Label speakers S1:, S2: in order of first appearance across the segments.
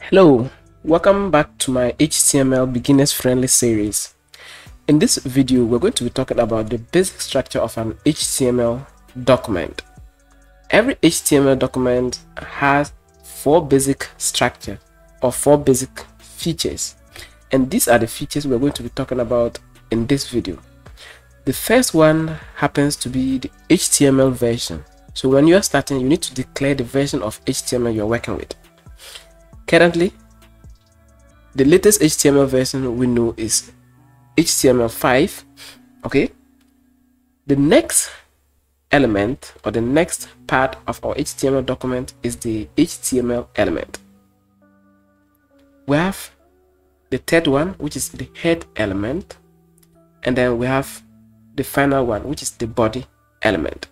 S1: Hello, welcome back to my HTML beginners friendly series. In this video, we're going to be talking about the basic structure of an HTML document. Every HTML document has four basic structure or four basic features, and these are the features we're going to be talking about in this video. The first one happens to be the HTML version. So when you are starting, you need to declare the version of HTML you're working with. Currently, the latest HTML version we know is HTML5. Okay, the next element or the next part of our HTML document is the HTML element. We have the third one, which is the head element, and then we have the final one, which is the body element.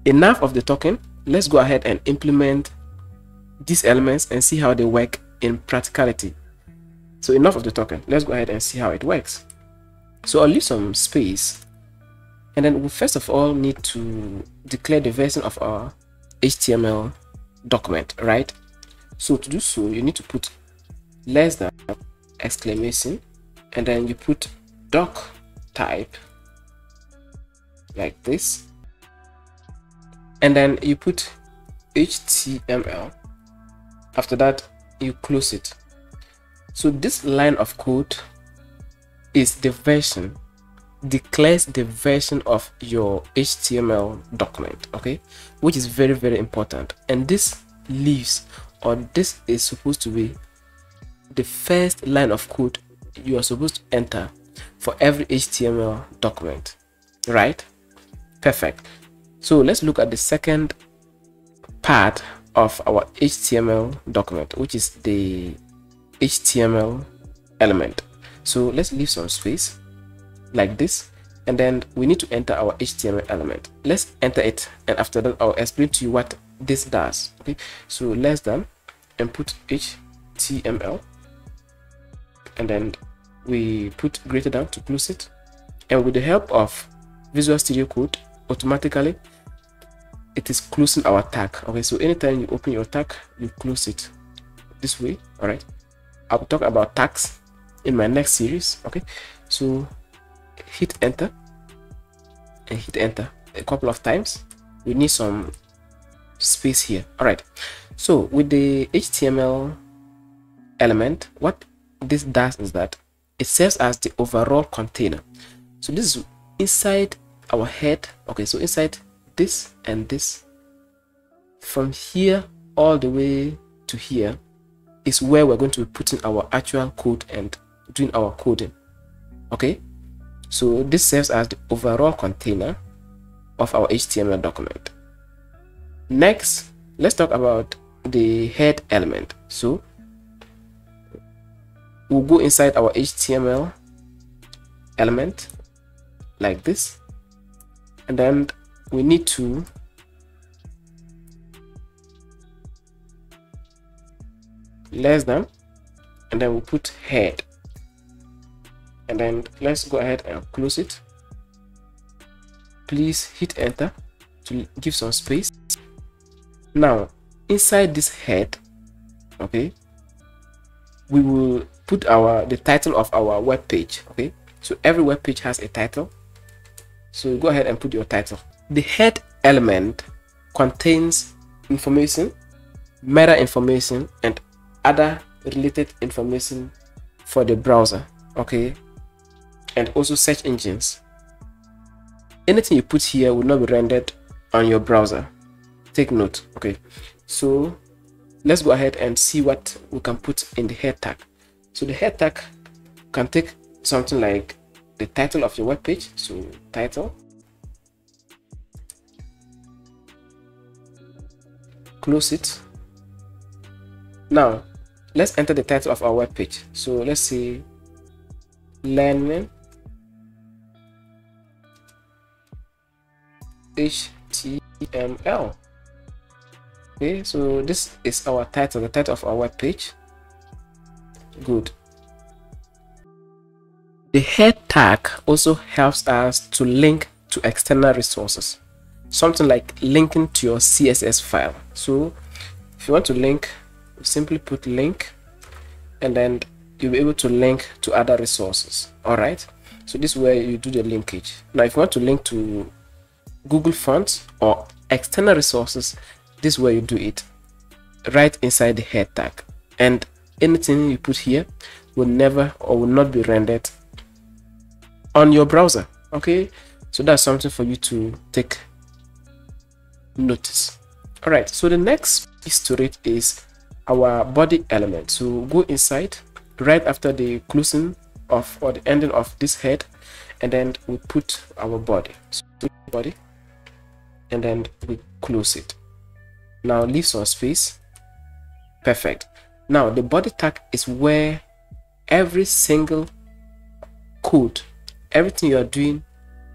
S1: Enough of the talking, let's go ahead and implement these elements and see how they work in practicality. So enough of the talking, let's go ahead and see how it works. So I'll leave some space, and then we first of all need to declare the version of our HTML document, right? So to do so, you need to put less than exclamation, and then you put doc type like this, and then you put HTML. After that, you close it. So this line of code is the version, declares the version of your HTML document, okay, which is very, very important. And this leaves, or this is supposed to be the first line of code you are supposed to enter for every HTML document, right? Perfect. So let's look at the second part of our HTML document, which is the HTML element. So let's leave some space like this, and then we need to enter our HTML element. Let's enter it, and after that I'll explain to you what this does. Okay, so less than, and put HTML, and then we put greater than to close it, and with the help of Visual Studio Code, automatically it is closing our tag. Okay, so anytime you open your tag, you close it this way. All right, I'll talk about tags in my next series. Okay, so hit enter and hit enter a couple of times. We need some space here. All right, so with the HTML element, what this does is that it serves as the overall container. So this is inside our head. Okay, so inside this and this, from here all the way to here, is where we're going to be putting our actual code and doing our coding. Okay, so this serves as the overall container of our HTML document. Next, let's talk about the head element. So we'll go inside our HTML element like this, and then we need to less than, and then we'll put head, and then let's go ahead and close it. Please hit enter to give some space. Now inside this head, okay, we will put the title of our web page. Okay, so every web page has a title, so go ahead and put your title. The head element contains information, meta information, and other related information for the browser, okay, and also search engines. Anything you put here will not be rendered on your browser. Take note. Okay, so let's go ahead and see what we can put in the head tag. So the head tag can take something like the title of your web page. So title, close it. Now let's enter the title of our web page. So let's say learning HTML. Okay, so this is our title, the title of our web page. Good. The head tag also helps us to link to external resources, something like linking to your CSS file. So if you want to link simply put link, and then you'll be able to link to other resources. All right, so this is where you do the linkage. Now if you want to link to Google Fonts or external resources, this is where you do it, right inside the head tag, and anything you put here will never or will not be rendered on your browser. Okay, so that's something for you to take notice. All right, so the next piece to it is our body element. So go inside right after the closing of or the ending of this head, and then we put our body. So body, and then we close it. Now leave some space. Perfect. Now the body tag is where every single code, everything you are doing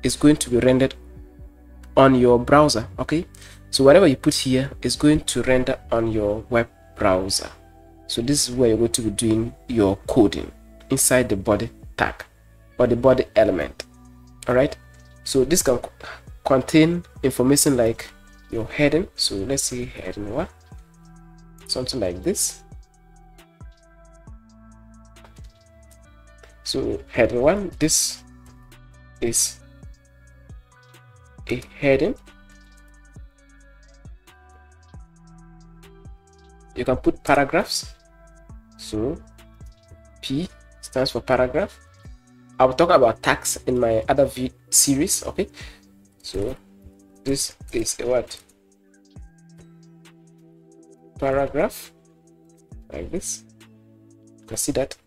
S1: is going to be rendered on your browser. Okay, so whatever you put here is going to render on your web browser. So this is where you're going to be doing your coding, inside the body tag or the body element. All right, so this can contain information like your heading. So let's see, heading 1, something like this. So heading 1, this is a heading. You can put paragraphs. So P stands for paragraph. I will talk about tags in my other series. Okay, so this is a what? Paragraph, like this. You can see that.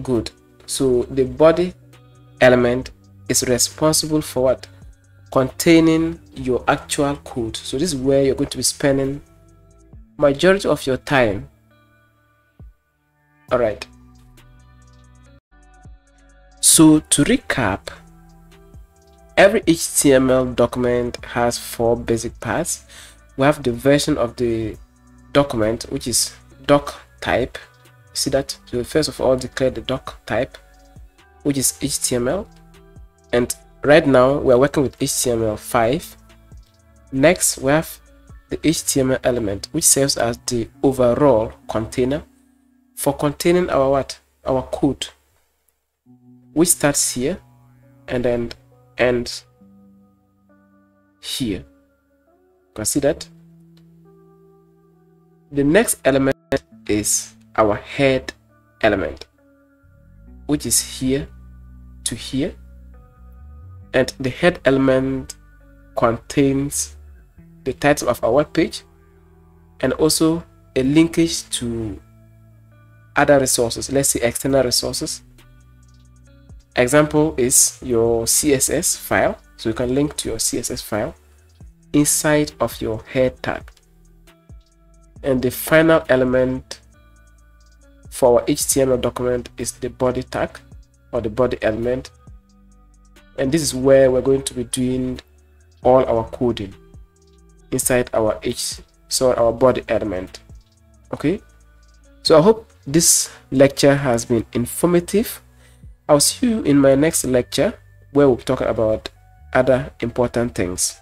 S1: Good. So the body element is responsible for what? Containing your actual code. So this is where you're going to be spending majority of your time. All right, so to recap, every HTML document has 4 basic parts. We have the version of the document, which is doc type. See that? So first of all, declare the doc type, which is HTML, and right now we are working with HTML5. Next we have the HTML element, which serves as the overall container for containing our what? Our code, which starts here and then ends here. You can see that. The next element is our head element, which is here to here, and the head element contains the title of our web page and also a linkage to other resources. Let's say external resources. Example is your CSS file, so you can link to your CSS file inside of your head tag. And the final element for our HTML document is the body tag or the body element, and this is where we're going to be doing all our coding inside our our body element. Okay, so I hope this lecture has been informative. I'll see you in my next lecture where we'll be talking about other important things.